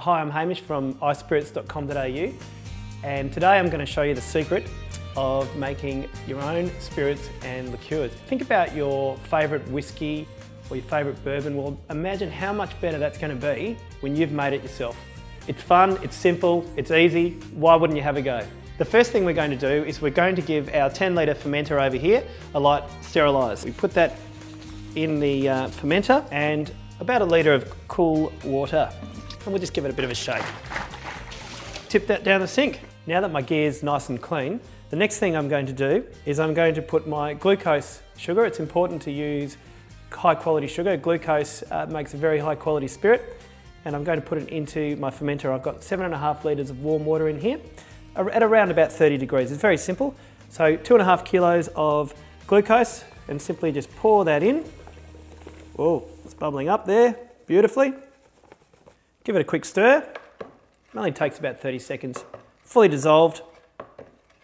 Hi, I'm Hamish from ISpirits.com.au, and today I'm going to show you the secret of making your own spirits and liqueurs. Think about your favourite whiskey or your favourite bourbon. Well, imagine how much better that's going to be when you've made it yourself. It's fun, it's simple, it's easy. Why wouldn't you have a go? The first thing we're going to do is we're going to give our 10 litre fermenter over here a light sterilise. We put that in the fermenter and about a litre of cool water. And we'll just give it a bit of a shake. Tip that down the sink. Now that my gear's nice and clean, the next thing I'm going to do is I'm going to put my glucose sugar. It's important to use high quality sugar. Glucose makes a very high quality spirit. And I'm going to put it into my fermenter. I've got 7.5 litres of warm water in here at around about 30 degrees. It's very simple. So 2.5 kilos of glucose and simply just pour that in. Oh, it's bubbling up there beautifully. Give it a quick stir. It only takes about 30 seconds. Fully dissolved.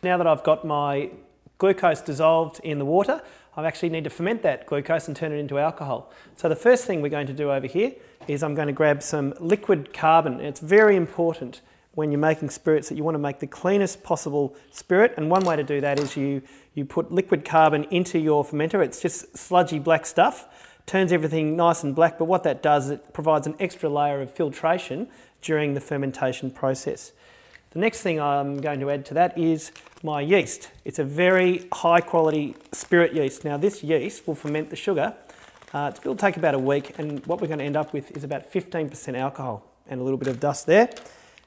Now that I've got my glucose dissolved in the water, I actually need to ferment that glucose and turn it into alcohol. So the first thing we're going to do over here is I'm going to grab some liquid carbon. It's very important when you're making spirits that you want to make the cleanest possible spirit, and one way to do that is you put liquid carbon into your fermenter. It's just sludgy black stuff. Turns everything nice and black, but what that does is it provides an extra layer of filtration during the fermentation process. The next thing I'm going to add to that is my yeast. It's a very high quality spirit yeast. Now this yeast will ferment the sugar. It'll take about a week, and what we're going to end up with is about 15% alcohol and a little bit of dust there.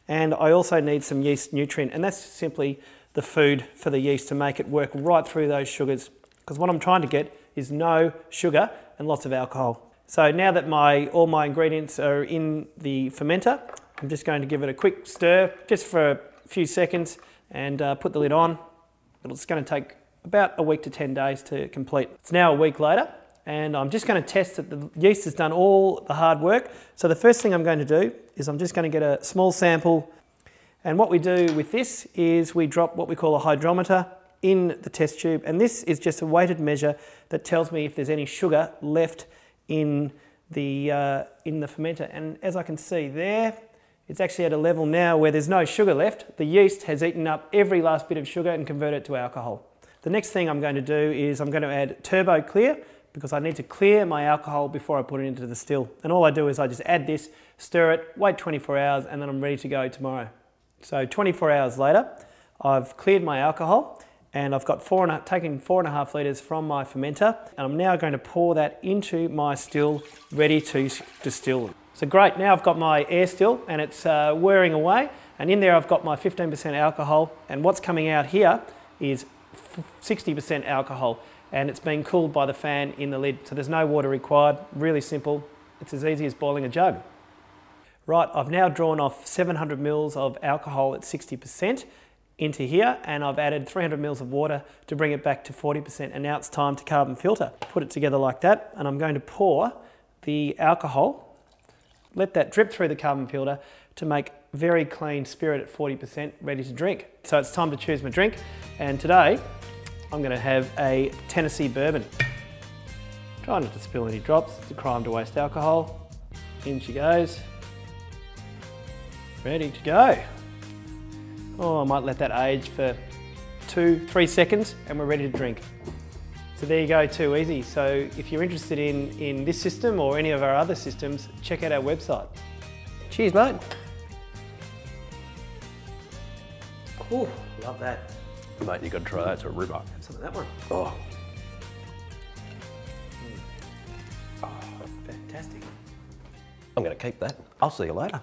And I also need some yeast nutrient, and that's simply the food for the yeast to make it work right through those sugars. Because what I'm trying to get is no sugar and lots of alcohol. So now that all my ingredients are in the fermenter, I'm just going to give it a quick stir just for a few seconds and put the lid on. It's going to take about a week to 10 days to complete. It's now a week later, and I'm just going to test that the yeast has done all the hard work. So the first thing I'm going to do is I'm just going to get a small sample, and what we do with this is we drop what we call a hydrometer in the test tube, and this is just a weighted measure that tells me if there's any sugar left in the fermenter. And as I can see there, it's actually at a level now where there's no sugar left. The yeast has eaten up every last bit of sugar and converted it to alcohol. The next thing I'm going to do is I'm going to add turbo clear, because I need to clear my alcohol before I put it into the still. And all I do is I just add this, stir it, wait 24 hours, and then I'm ready to go tomorrow. So 24 hours later, I've cleared my alcohol, and I've got taken 4.5 litres from my fermenter, and I'm now going to pour that into my still, ready to distill. So great, now I've got my air still, and it's whirring away, and in there I've got my 15% alcohol, and what's coming out here is 60% alcohol, and it's being cooled by the fan in the lid, so there's no water required. Really simple. It's as easy as boiling a jug. Right, I've now drawn off 700 mils of alcohol at 60% into here, and I've added 300 mils of water to bring it back to 40%, and now it's time to carbon filter. Put it together like that, and I'm going to pour the alcohol, let that drip through the carbon filter to make very clean spirit at 40% ready to drink. So it's time to choose my drink, and today I'm going to have a Tennessee bourbon. Try not to spill any drops, it's a crime to waste alcohol. In she goes. Ready to go. Oh, I might let that age for 2-3 seconds and we're ready to drink. So there you go, too easy. So if you're interested in this system or any of our other systems, check out our website. Cheers, mate. Oh, love that. Mate, you got to try that. It's a ripper. Have some of that one. Oh. Oh, fantastic. I'm going to keep that. I'll see you later.